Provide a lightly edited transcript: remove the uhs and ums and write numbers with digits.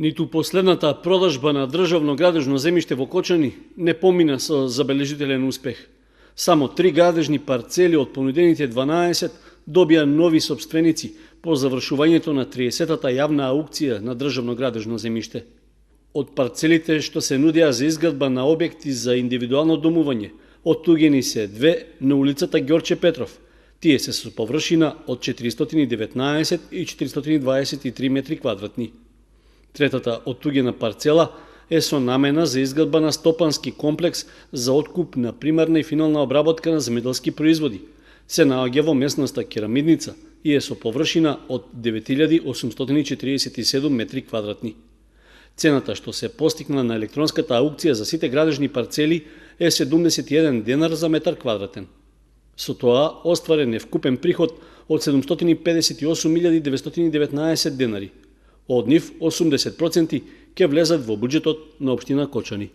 Ниту последната продажба на државно градежно земјиште во Кочани не помина со забележителен успех. Само 3 градежни парцели од понудените 12 добија нови сопственици по завршувањето на 30-та јавна аукција на државно градежно земјиште. Од парцелите што се нудеа за изградба на објекти за индивидуално домување, оттугени се 2 на улицата Ѓорче Петров. Тие се со површина од 419 и 423 метри квадратни. Третата оттугена парцела е со намена за изградба на стопански комплекс за откуп на примарна и финална обработка на земјоделски производи. Се наоѓа во местноста Керамидница и е со површина од 9847 метри квадратни. Цената што се постигна на електронската аукција за сите градежни парцели е 71 денар за метар квадратен. Со тоа остварен е вкупен приход од 758.919 денари. Од нив 80% ќе влезат во буџетот на општина Кочани.